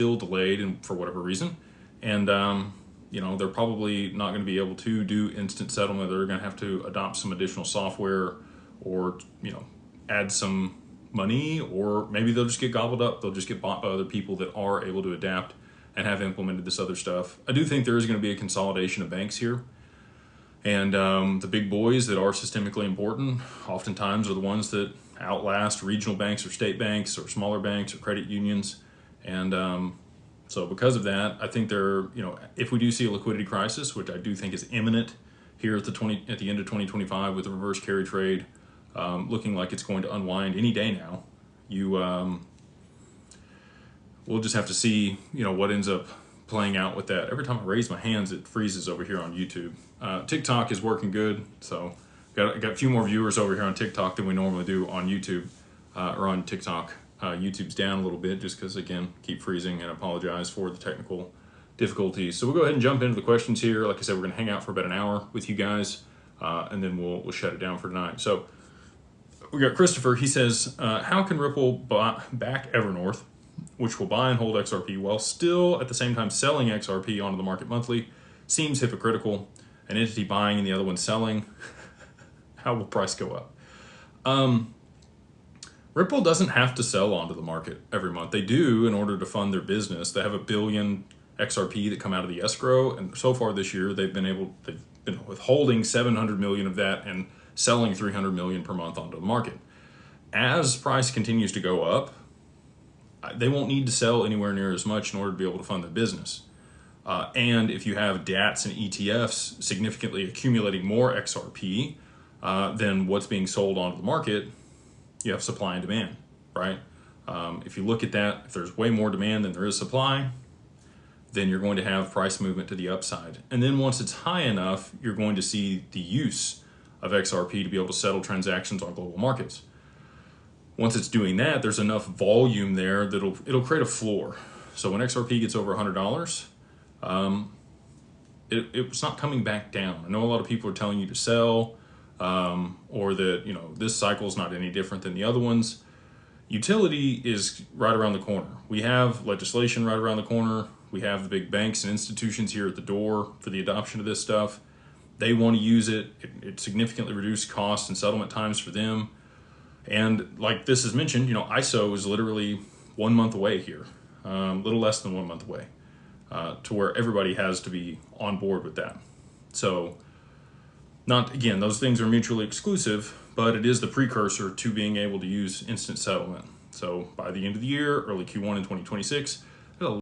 still delayed and for whatever reason. And, you know, they're probably not going to be able to do instant settlement. They're going to have to adopt some additional software or, you know, add some money, or maybe they'll just get gobbled up. They'll just get bought by other people that are able to adapt and have implemented this other stuff. I do think there is going to be a consolidation of banks here. And the big boys that are systemically important oftentimes are the ones that outlast regional banks or state banks or smaller banks or credit unions. And so because of that, I think if we do see a liquidity crisis, which I do think is imminent here at the end of 2025 with the reverse carry trade looking like it's going to unwind any day now, we'll just have to see, what ends up playing out with that. Every time I raise my hands, it freezes over here on YouTube. TikTok is working good, so got a few more viewers over here on TikTok than we normally do on YouTube or on TikTok. YouTube's down a little bit just because, again, keep freezing, and apologize for the technical difficulties. So we'll go ahead and jump into the questions here. Like I said, we're going to hang out for about an hour with you guys, and then we'll shut it down for tonight. So we got Christopher. He says, how can Ripple back Evernorth, which will buy and hold XRP while still at the same time selling XRP onto the market monthly? Seems hypocritical. An entity buying and the other one selling. How will price go up? Ripple doesn't have to sell onto the market every month. They do in order to fund their business. They have 1 billion XRP that come out of the escrow, and so far this year they've been withholding 700 million of that and selling 300 million per month onto the market. As price continues to go up, they won't need to sell anywhere near as much in order to be able to fund their business. And if you have DATs and ETFs significantly accumulating more XRP than what's being sold onto the market, you have supply and demand, right? If you look at that, if there's way more demand than there is supply, then you're going to have price movement to the upside. And then once it's high enough, you're going to see the use of XRP to be able to settle transactions on global markets. Once it's doing that, there's enough volume there that it'll create a floor. So when XRP gets over $100, it's not coming back down. I know a lot of people are telling you to sell, or that, this cycle is not any different than the other ones. Utility is right around the corner. We have legislation right around the corner. We have the big banks and institutions here at the door for the adoption of this stuff. They want to use it. It significantly reduced costs and settlement times for them. And like this is mentioned, ISO is literally 1 month away here, a little less than 1 month away, to where everybody has to be on board with that. So again, those things are mutually exclusive, but it is the precursor to being able to use instant settlement. So by the end of the year, early Q1 in 2026,